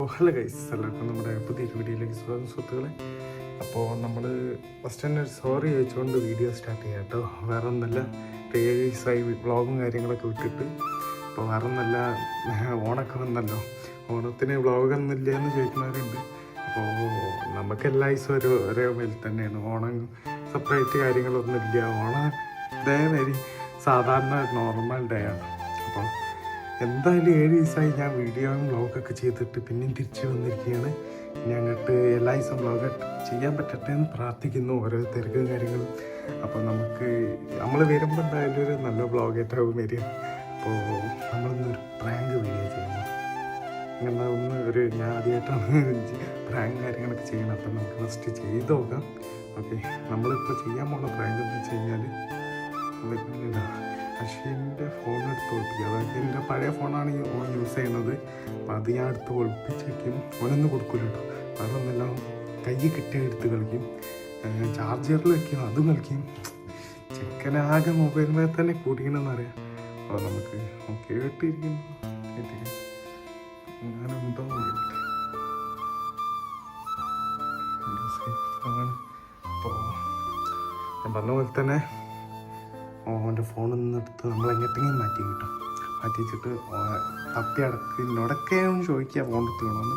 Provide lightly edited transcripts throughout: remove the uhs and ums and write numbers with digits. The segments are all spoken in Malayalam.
ഹലോ ഗൈസ്, എല്ലാവർക്കും നമ്മുടെ പുതിയൊരു വീഡിയോയിലേക്ക് സ്വാഗതം സുഹൃത്തുക്കളെ. അപ്പോൾ നമ്മൾ ഫസ്റ്റ് തന്നെ ഒരു സോറി ചോദിച്ചുകൊണ്ട് വീഡിയോ സ്റ്റാർട്ട് ചെയ്യാം കേട്ടോ. വേറെ ഒന്നല്ല, 7 ദിവസമായി വ്ളോഗും കാര്യങ്ങളൊക്കെ വിട്ടിട്ട്. അപ്പോൾ വേറെ ഒന്നല്ല, ഓണമൊക്കെ വന്നല്ലോ, ഓണത്തിന് വ്ളോഗൊന്നും ഇല്ല എന്ന് ചോദിക്കുന്നവരുണ്ട്. അപ്പോൾ നമുക്ക് എല്ലാ ദിവസവും ഒരേ മേൽ തന്നെയാണ്. ഓണം സെപ്പറേറ്റ് കാര്യങ്ങളൊന്നും ഇല്ല. ഓണം ഇതേമാതിരി സാധാരണ നോർമൽ ഡേ ആണ്. അപ്പോൾ എന്തായാലും 7 ദിവസമായി ഞാൻ വീഡിയോയും വ്ളോഗൊക്കെ ചെയ്തിട്ട് പിന്നെയും തിരിച്ചു വന്നിരിക്കുകയാണ്. ഇനി അങ്ങോട്ട് എല്ലാ ദിവസവും വ്ളോഗ് ചെയ്യാൻ പറ്റട്ടെ എന്ന് പ്രാർത്ഥിക്കുന്നു, ഓരോ തിരക്കും കാര്യങ്ങളും. അപ്പോൾ നമ്മൾ വരുമ്പോൾ എന്തായാലും ഒരു നല്ല വ്ളോഗായിട്ടാവും വരിക. അപ്പോൾ നമ്മളിന്നൊരു പ്രാങ്ക് വീഡിയോ ചെയ്യുന്നു. അങ്ങനെ ഞാൻ ആദ്യമായിട്ടാണ് പ്രാങ്ക് കാര്യങ്ങളൊക്കെ ചെയ്യണം. അപ്പം നമുക്ക് ഫസ്റ്റ് ചെയ്ത് നോക്കാം. ഓക്കെ, നമ്മളിപ്പോൾ ചെയ്യാൻ പോകുന്ന പ്രാങ്ക് എന്ന് വെച്ച് കഴിഞ്ഞാൽ അശ്വിൻ്റെ ഫോൺ എടുത്ത് ഒളിപ്പിക്കുക. അതായത് എൻ്റെ പഴയ ഫോണാണ് ഓൺ യൂസ് ചെയ്യുന്നത്. അപ്പോൾ അത് ഞാൻ എടുത്ത് ഒളിപ്പിച്ച് വയ്ക്കും. ഓനൊന്നും കൊടുക്കില്ല കേട്ടോ. വേറെ ഒന്നെല്ലാം കൈ കിട്ടിയ എടുത്ത് കളിക്കും, ചാർജറിൽ വയ്ക്കും, അതും കളിക്കും. ചെക്കനാകെ മൊബൈൽ മേൽ തന്നെ കൂടിക്കണമെന്നറിയാം. അപ്പോൾ നമുക്ക് കേട്ടിരിക്കുന്നു, അങ്ങനെ ഉണ്ടോ അപ്പോൾ ഞാൻ പറഞ്ഞ പോലെ തന്നെ ഓൻ്റെ ഫോണിൽ നിന്നെടുത്ത് നമ്മളെങ്ങോട്ടെങ്കിലും മാറ്റി കിട്ടും. മാറ്റി വെച്ചിട്ട് തപ്പി അടക്ക് എന്നോടൊക്കെ ചോദിക്കുക ഫോൺ എടുത്ത് വേണമെന്ന്.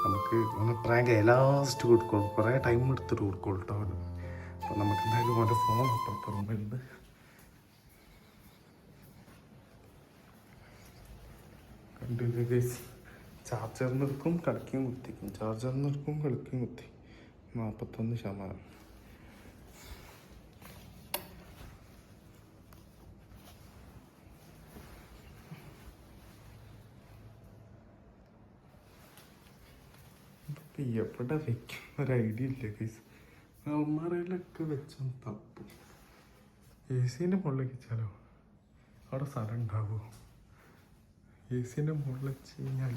നമുക്ക് ഓനെ പ്രാങ്ക് ലാസ്റ്റ് കൊടുക്കുള്ളൂ, കുറേ ടൈം എടുത്തിട്ട് കൊടുക്കുള്ളൂ കേട്ടോ അവന്. അപ്പോൾ നമുക്ക് എന്തായാലും ഓൻ്റെ ഫോൺ അപ്പുറത്ത് റൂമിലുണ്ട്. കണ്ടില്ലേ ഗൈസ്, ചാർജറിന് എടുക്കും കളിക്കും കുത്തിക്കും, ചാർജറിന് എടുക്കും കളിക്കും കുത്തി. 41%. എവിടെ വെക്കും ഒരു ഐഡിയ ഇല്ല ഗൈസ്. അമ്മറയിലൊക്കെ വെച്ചാൽ തപ്പും. AC-ൻ്റെ മുകളിലേക്ക് വെച്ചാലോ അവിടെ സ്ഥലം ഉണ്ടാവുമോ? AC-ൻ്റെ മുകളിൽ വെച്ച് കഴിഞ്ഞാൽ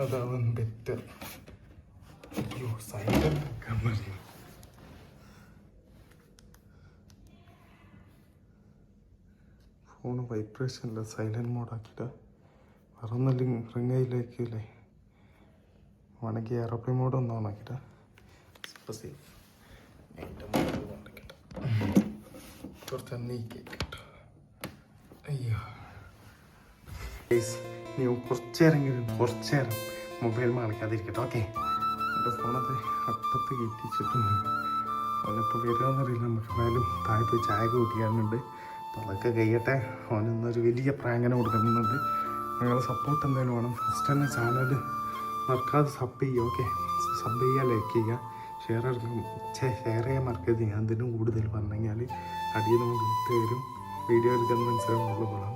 അതാവും ബെറ്റർ. അയ്യോ, സൈലന്റ് ആക്കാൻ മതി. ഫോണ് വൈബ്രേഷനില്ല, സൈലൻറ്റ് മോഡാക്കിയിട്ട് വേറെ ഒന്നല്ല റിങ്ങയിലേക്കില്ലേ. വേണമെങ്കിൽ എയർപ്ലെയിൻ മോഡ് ഒന്ന് ഓണാക്കിയിട്ട് ഇപ്പോൾ സേഫ്. എൻ്റെ മോഡ് ഓണാക്കിയിട്ട് കുറച്ച് നീക്കിട്ടോ. അയ്യോ നീ കുറച്ച് നേരം മൊബൈൽ കളിക്കാതിരിക്കട്ടെ. ഓക്കെ, എൻ്റെ ഫോണത് അട്ടത്ത് കയറ്റിച്ചിട്ടുണ്ട്. അവനിപ്പോൾ വരുമെന്നറിയില്ല. നമുക്ക് എന്തായാലും താഴെ പോയി ചായ കുടിക്കാനുണ്ട്. അപ്പോൾ അതൊക്കെ കഴിയട്ടെ. അവനൊന്നൊരു വലിയ പ്രാങ്കനെ കൊടുക്കുന്നുണ്ട്. നിങ്ങളെ സപ്പോർട്ട് എന്തായാലും വേണം. ഫസ്റ്റ് തന്നെ ചാനൽ മറക്കാതെ സബ് ചെയ്യുക. ഓക്കെ, സബ് ചെയ്യുക, ലൈക്ക് ചെയ്യുക, ഷെയർ ചെയ്യാൻ മറക്കരുത്. ഞാൻ എന്തിനും കൂടുതൽ പറഞ്ഞു കഴിഞ്ഞാൽ അടിയിൽ നമുക്ക് ഇട്ട് തരും. വീഡിയോ എടുക്കുന്ന മനസ്സിലാവുള്ളൂ കൊള്ളാം.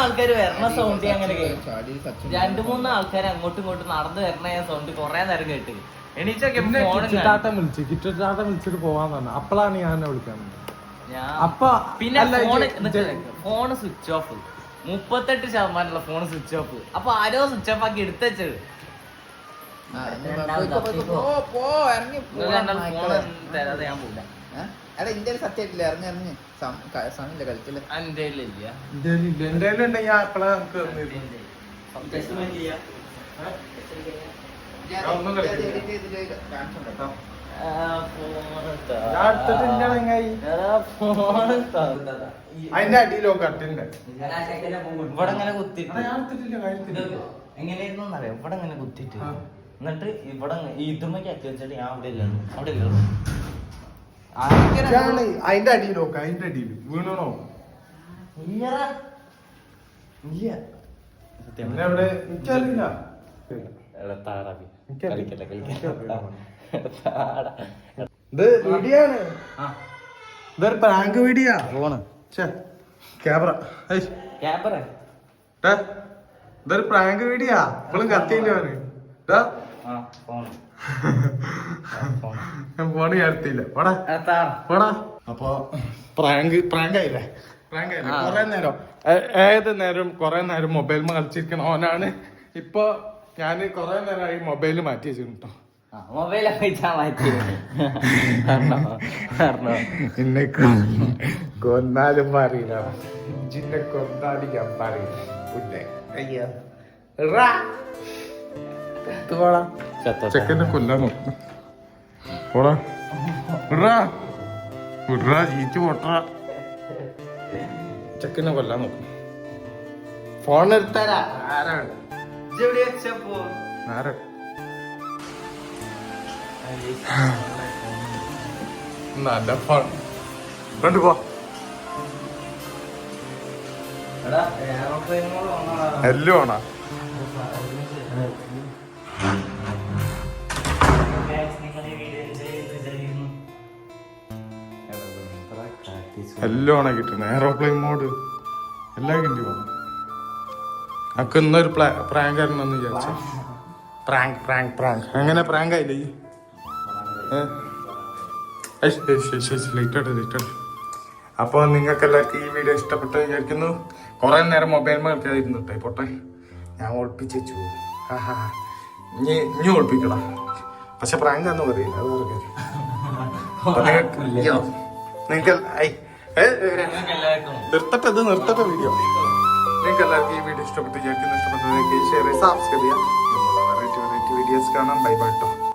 ആൾക്കാർ വരണ സൗണ്ട് അങ്ങനെ കേട്ടു. 2-3 ആൾക്കാർ അങ്ങോട്ടും ഇങ്ങോട്ടും നടന്നു വരണ സൗണ്ട് കൊറേ നേരം കേട്ട് എണീച്ചൊക്കെ വിളിച്ചിട്ട് പോവാൻ പറഞ്ഞു. അപ്പോഴാണ് ഞാൻ വിളിക്കാൻ. പിന്നെ phone switch off, 38% phone switch off. അപ്പൊ ആരോ സ്വിച്ച് ഓഫ് ആക്കി എടുത്തത്. തരാതെ ഞാൻ പോകില്ല. ഇന്ത്യയിൽ സത്യമായിട്ടില്ല, ഇറങ്ങി സമയമില്ല കളിക്കില്ല. അതിന്റെ അടിയിലോ കട്ടിന്റെ ഇവിടെ ഇങ്ങനെ കുത്തിട്ട് എങ്ങനെയായിരുന്നു അറിയാം. ഇവിടെ ഇങ്ങനെ കുത്തിട്ട് എന്നിട്ട് ഇവിടെ ഇതുമ്മക്ക് ആക്കി വെച്ചിട്ട് ഞാൻ അവിടെ ഇല്ല അവിടെ ഇല്ല അതിന്റെ അടിയിൽ നോക്കാം, അതിന്റെ അടിയിൽ വീണോ പിന്നെ അവിടെ എനിക്കറിയില്ല. ഇത് വീഡിയോ ആണ്, ഇതൊരു പ്രാങ്ക് വീഡിയോ. ക്യാമറ ഇതൊരു പ്രാങ്ക് വീഡിയോ. ഇപ്പോഴും കത്തിയില്ല അവന്. ഞാൻ ഫോണ് ചേർത്തില്ല. പോടാ. അപ്പൊ പ്രാങ്കായില്ലേ കൊറേ നേരം ഏത് നേരം കൊറേ നേരം മൊബൈൽ കളിച്ചിരിക്കണ ഓനാണ്. ഇപ്പൊ ഞാന് കൊറേ നേരമായി മൊബൈല് മാറ്റി വെച്ചിട്ടോ. എന്നെ കൊന്നാലും പറയില്ല, ജിന്നെ കൊന്നാലും ഞാൻ പറയില്ല. ചെക്കനെ കൊല്ലാൻ നോക്കും. പോടാ ജീറ്റ് പൊട്ട. ചെക്കനെ കൊല്ലാൻ നോക്കും. ഫോൺ എടുത്താരാ? ആരാണ്? നല്ല ഫോൺ കൊണ്ടുപോ. എല്ലാം ഓണാ. എല്ലാം ഓണാ കിട്ടണ. എയറോപ്ലെയിൻ മോഡ് എല്ലാം കിട്ടി പോണം. അക്ക് ഇന്നൊരു പ്രാങ്ക് ആയിരുന്നെന്ന് വിചാരിച്ചു. പ്രാങ്ക് അങ്ങനെ പ്രാങ്ക് ആയില്ലേ? ലേറ്റ്. അപ്പോൾ നിങ്ങൾക്ക് എല്ലാവർക്കും ഈ വീഡിയോ ഇഷ്ടപ്പെട്ടു വിചാരിക്കുന്നു. കുറേ നേരം മൊബൈൽ കളിക്കാതിരുന്നു കേട്ടോ. പൊട്ടെ ഞാൻ ഒളിപ്പിച്ചു വെച്ചു. ഇനി ഒളിപ്പിക്കണം. പക്ഷെ പ്രാങ്ക് ആണെന്ന് പറയില്ല, അത് വേറെ കാര്യം. നിങ്ങൾക്ക് നിർത്തട്ടെ വീഡിയോ. നിങ്ങൾക്ക് എല്ലാവർക്കും ഈ വീഡിയോ ഇഷ്ടപ്പെട്ടു വിചാരിക്കുന്നു. ഇഷ്ടപ്പെട്ടത് ഷെയർ സബ്സ്ക്രൈബ് ചെയ്യാം. വെറൈറ്റി വീഡിയോസ് കാണാം. ബൈ ബൈ കേട്ടോ.